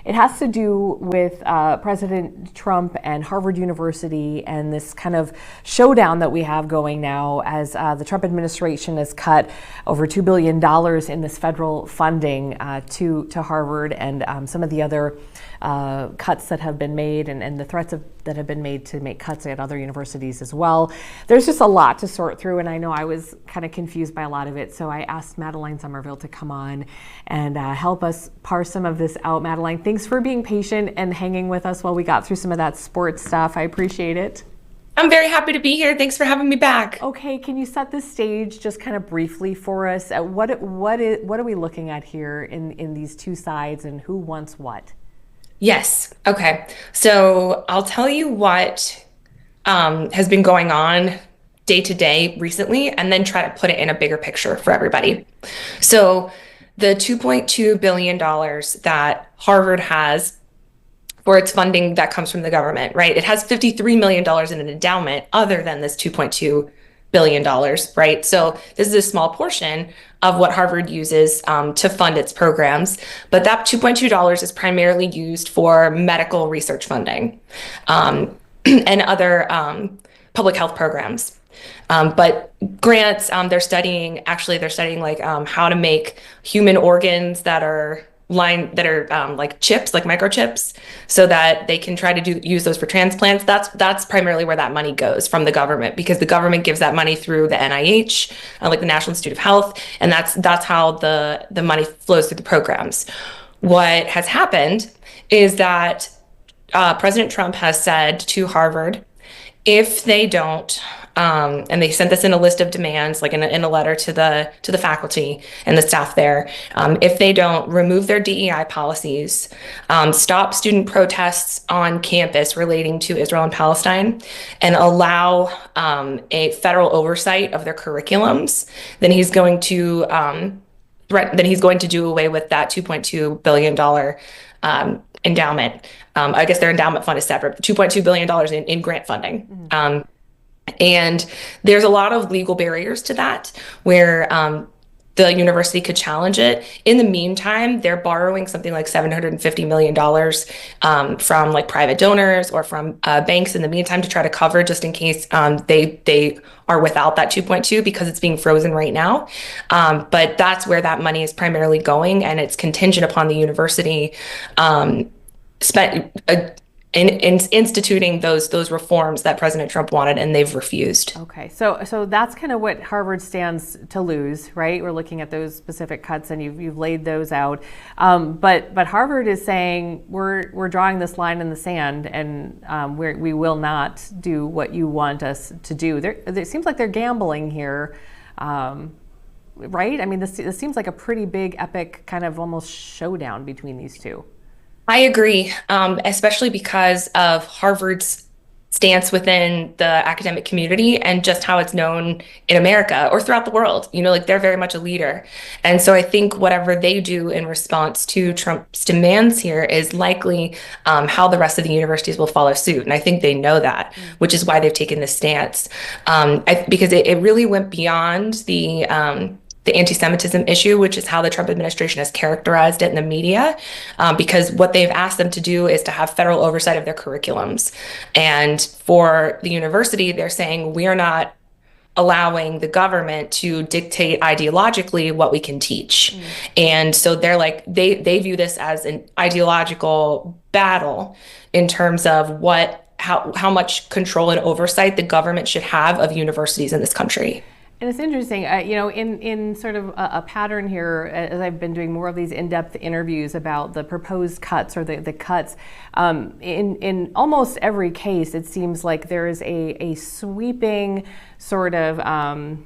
it has to do with President Trump and Harvard University and this kind of showdown that we have going now as the Trump administration has cut over $2 billion in this federal funding to Harvard, and some of the other cuts that have been made, and the threats that have been made to make cuts at other universities as well. There's just a lot to sort through, and I know I was kind of confused by a lot of it, so I asked Madeline Summerville to come on and help us parse some of this out. Madeline, thanks for being patient and hanging with us while we got through some of that sports stuff. I appreciate it. I'm very happy to be here. Thanks for having me back. Okay, can you set the stage just kind of briefly for us? What are we looking at here in these two sides, and who wants what? Yes. Okay. So I'll tell you what has been going on day to day recently, and then try to put it in a bigger picture for everybody. So the $2.2 billion that Harvard has for its funding that comes from the government, right? It has $53 million in an endowment other than this $2.2 billion, right? So this is a small portion of what Harvard uses to fund its programs. But that $2.2 is primarily used for medical research funding and other public health programs. But grants, they're studying like how to make human organs that are like chips, like microchips, so that they can try to use those for transplants. That's primarily where that money goes from the government, because the government gives that money through the NIH, like the National Institute of Health, and that's how the money flows through the programs. What has happened is that President Trump has said to Harvard, if they don't, and they sent this in a list of demands, like in a letter to the faculty and the staff there, if they don't remove their DEI policies, stop student protests on campus relating to Israel and Palestine, and allow a federal oversight of their curriculums, then he's going to do away with that $2.2 billion endowment. I guess their endowment fund is separate, $2.2 billion in grant funding. Mm-hmm. And there's a lot of legal barriers to that, where the university could challenge it. In the meantime, they're borrowing something like $750 million from like private donors or from banks in the meantime to try to cover, just in case they are without that 2.2, because it's being frozen right now. But that's where that money is primarily going, and it's contingent upon the university instituting those reforms that President Trump wanted, and they've refused. Okay, so that's kind of what Harvard stands to lose, right? We're looking at those specific cuts, and you've laid those out. But Harvard is saying we're drawing this line in the sand, and we will not do what you want us to do. It seems like they're gambling here, right? I mean, this seems like a pretty big, epic kind of almost showdown between these two. I agree, especially because of Harvard's stance within the academic community and just how it's known in America or throughout the world. Like they're very much a leader. And so I think whatever they do in response to Trump's demands here is likely how the rest of the universities will follow suit. And I think they know that, which is why they've taken this stance. Because it really went beyond the anti-Semitism issue, which is how the Trump administration has characterized it in the media, because what they've asked them to do is to have federal oversight of their curriculums. And for the university, they're saying, we are not allowing the government to dictate ideologically what we can teach. And so they're like, they view this as an ideological battle in terms of how much control and oversight the government should have of universities in this country. And it's interesting, in sort of a pattern here, as I've been doing more of these in-depth interviews about the proposed cuts or the cuts, in almost every case, it seems like there is a sweeping sort of, an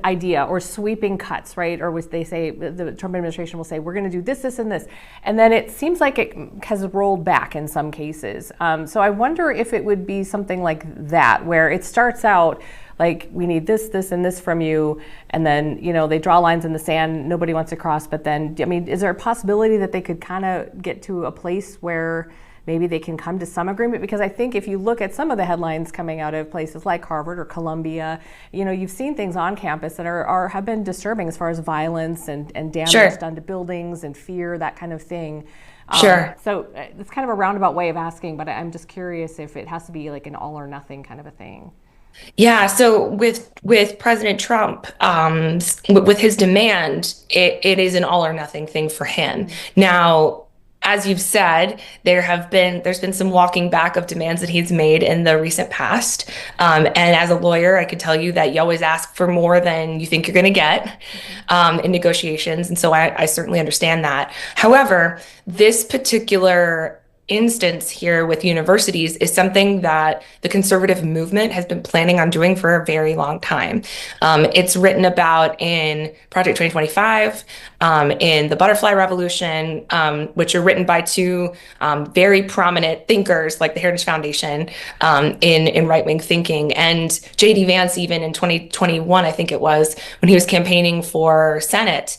idea or sweeping cuts, right? Or they say, the Trump administration will say, we're going to do this, this, and this. And then it seems like it has rolled back in some cases. So I wonder if it would be something like that, where it starts out like, we need this, this, and this from you, and then, they draw lines in the sand, nobody wants to cross, but then, is there a possibility that they could kind of get to a place where maybe they can come to some agreement. Because I think if you look at some of the headlines coming out of places like Harvard or Columbia, you've seen things on campus that have been disturbing as far as violence and damage Sure. done to buildings and fear, that kind of thing. Sure. So it's kind of a roundabout way of asking, but I'm just curious if it has to be like an all or nothing kind of a thing. Yeah, so with President Trump, with his demand, it is an all or nothing thing for him. Now, as you've said, there's been some walking back of demands that he's made in the recent past. And as a lawyer, I could tell you that you always ask for more than you think you're going to get in negotiations. And so I certainly understand that. However, this particular instance here with universities is something that the conservative movement has been planning on doing for a very long time. It's written about in Project 2025, in the Butterfly Revolution, which are written by two very prominent thinkers like the Heritage Foundation in right-wing thinking. And J.D. Vance, even in 2021, I think it was, when he was campaigning for Senate,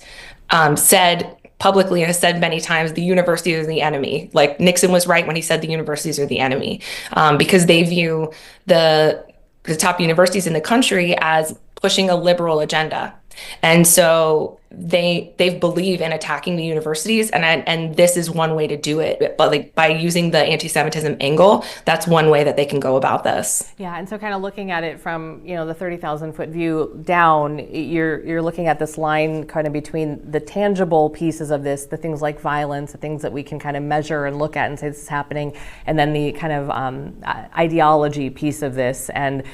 said publicly, has said many times, the universities are the enemy. Like Nixon was right when he said the universities are the enemy, because they view the top universities in the country as pushing a liberal agenda. And so they believe in attacking the universities, and this is one way to do it. But like by using the anti-Semitism angle, that's one way that they can go about this. Yeah, and so kind of looking at it from the 30,000-foot view down, you're looking at this line kind of between the tangible pieces of this, the things like violence, the things that we can kind of measure and look at and say this is happening, and then the kind of ideology piece of this, and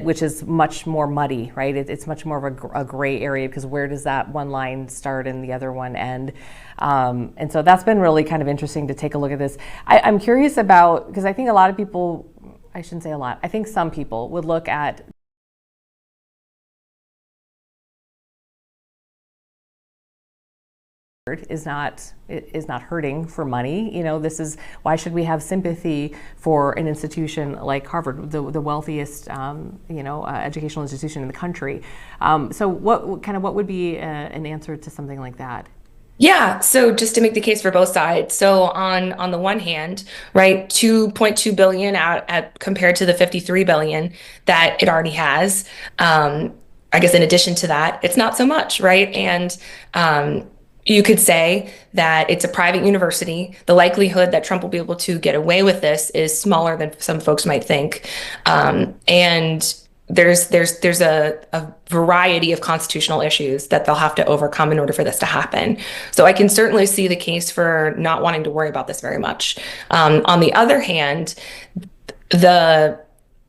which is much more muddy, right? It's much more of a gray area, because where does that one line start and the other one end? And so that's been really kind of interesting to take a look at this. I'm curious about, because I think a lot of people, I shouldn't say a lot, I think some people would look at is not hurting for money. This is, why should we have sympathy for an institution like Harvard, the wealthiest educational institution in the country? So what would be an answer to something like that? Yeah, so just to make the case for both sides. So on the one hand, right, 2.2 billion at compared to the 53 billion that it already has. I guess in addition to that, it's not so much, right? And you could say that it's a private university. The likelihood that Trump will be able to get away with this is smaller than some folks might think. And there's a variety of constitutional issues that they'll have to overcome in order for this to happen. So I can certainly see the case for not wanting to worry about this very much. On the other hand,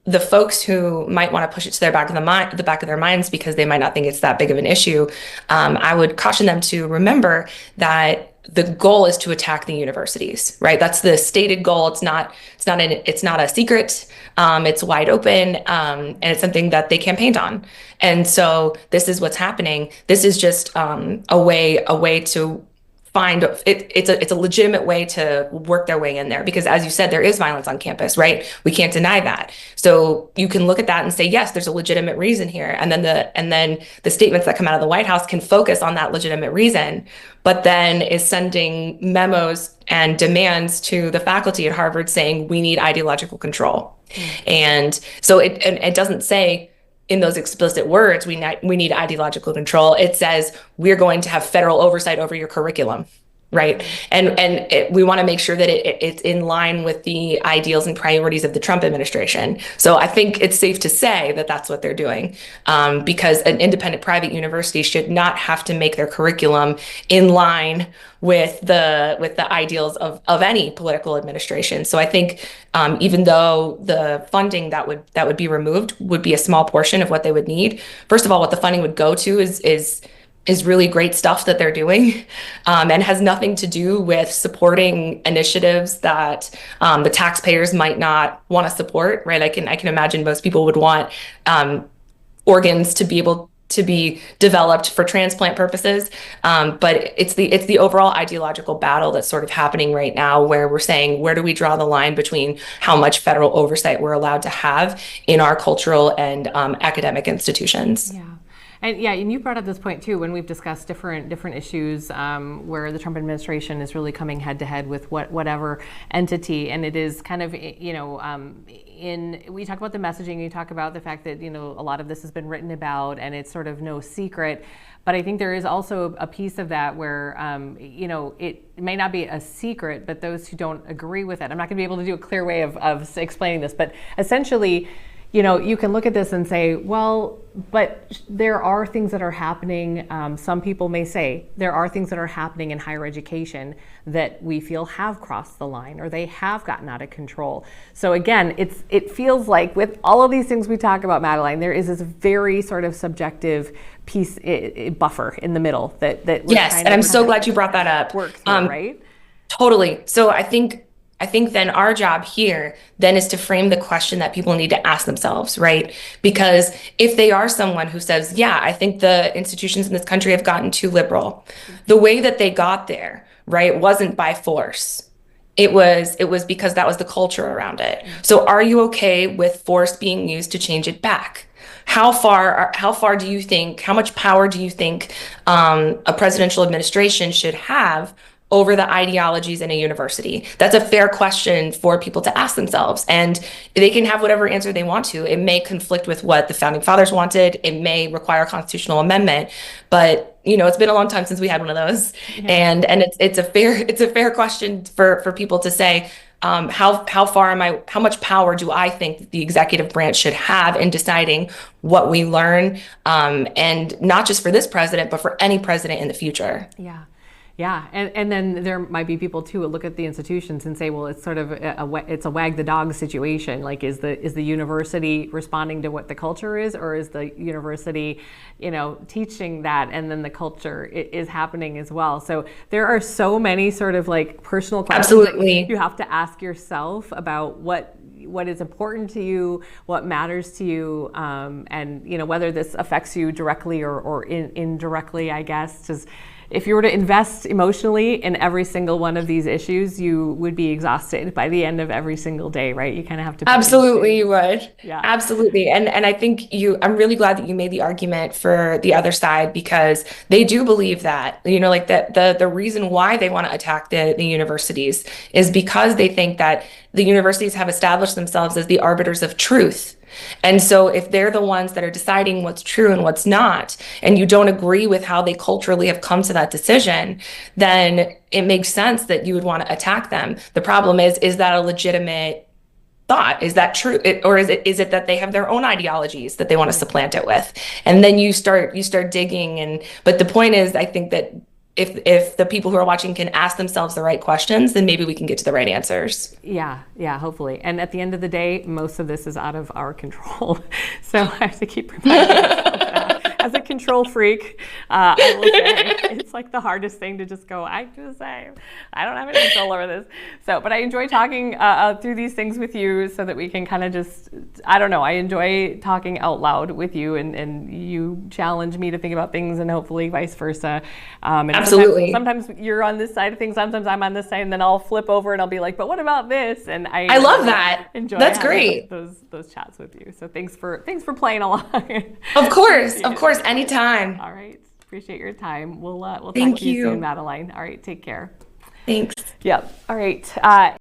the folks who might want to push it to the back of their minds because they might not think it's that big of an issue, I would caution them to remember that the goal is to attack the universities, right? That's the stated goal. It's not a secret. It's wide open, and it's something that they campaigned on. And so this is what's happening. This is just a way to find it. It's a legitimate way to work their way in there, because as you said, there is violence on campus, right? We can't deny that. So you can look at that and say, yes, there's a legitimate reason here. And then the statements that come out of the White House can focus on that legitimate reason, but then is sending memos and demands to the faculty at Harvard saying we need ideological control. And so it doesn't say in those explicit words, we need ideological control. It says we're going to have federal oversight over your curriculum, right? And we want to make sure that it's in line with the ideals and priorities of the Trump administration. So I think it's safe to say that that's what they're doing, because an independent private university should not have to make their curriculum in line with the ideals of any political administration. So I think even though the funding that would be removed would be a small portion of what they would need, first of all, what the funding would go to is really great stuff that they're doing, and has nothing to do with supporting initiatives that the taxpayers might not want to support, right? I can imagine most people would want organs to be able to be developed for transplant purposes, but it's the overall ideological battle that's sort of happening right now, where we're saying, where do we draw the line between how much federal oversight we're allowed to have in our cultural and academic institutions? Yeah. And yeah, and you brought up this point too when we've discussed different issues where the Trump administration is really coming head to head with whatever entity, and it is kind of we talk about the messaging, you talk about the fact that a lot of this has been written about, and it's sort of no secret. But I think there is also a piece of that where, it may not be a secret, but those who don't agree with it, I'm not going to be able to do a clear way of explaining this, but essentially, you can look at this and say, well, but there are things that are happening. Some people may say there are things that are happening in higher education that we feel have crossed the line or they have gotten out of control. So again, it feels like with all of these things we talk about, Madeline, there is this very sort of subjective piece, buffer in the middle that yes, and I'm so glad you brought that up. Work through, right? Totally. So I think then our job here then is to frame the question that people need to ask themselves, right? Because if they are someone who says, yeah, I think the institutions in this country have gotten too liberal, the way that they got there, right, wasn't by force. It was because that was the culture around it. So are you okay with force being used to change it back? How far do you think, how much power do you think a presidential administration should have over the ideologies in a university? That's a fair question for people to ask themselves. And they can have whatever answer they want to. It may conflict with what the founding fathers wanted. It may require a constitutional amendment, but it's been a long time since we had one of those. Yeah. And it's a fair question for people to say, how much power do I think the executive branch should have in deciding what we learn? And not just for this president, but for any president in the future. Yeah. Yeah, and then there might be people too who look at the institutions and say, well, it's sort of it's a wag the dog situation. Like, is the university responding to what the culture is, or is the university, teaching that, and then the culture is happening as well? So there are so many sort of like personal questions Absolutely. that you have to ask yourself about what is important to you, what matters to you, and whether this affects you directly or indirectly, I guess. Just if you were to invest emotionally in every single one of these issues, you would be exhausted by the end of every single day, right? You kind of have to. Absolutely, you would. Yeah. Absolutely. And I think I'm really glad that you made the argument for the other side, because they do believe that, like that the reason why they want to attack the universities is because they think that the universities have established themselves as the arbiters of truth. And so if they're the ones that are deciding what's true and what's not, and you don't agree with how they culturally have come to that decision, then it makes sense that you would want to attack them. The problem is that a legitimate thought? Is that true? Or is it that they have their own ideologies that they want to supplant it with? And then you start digging. But the point is, I think that if the people who are watching can ask themselves the right questions, then maybe we can get to the right answers. Yeah, hopefully. And at the end of the day, most of this is out of our control. So I have to keep reminding myself that. As a control freak, I will say it's like the hardest thing to just go, I don't have any control over this. So, but I enjoy talking through these things with you so that we can kind of just, I enjoy talking out loud with you, and you challenge me to think about things, and hopefully vice versa. And Absolutely. Sometimes you're on this side of things, sometimes I'm on this side, and then I'll flip over and I'll be like, but what about this? And I love that. Enjoy That's great. Those chats with you. So thanks for playing along. Of course, anytime. All right, appreciate your time. We'll talk Thank to you you soon, Madeline. All right, take care. Thanks. Yep. All right.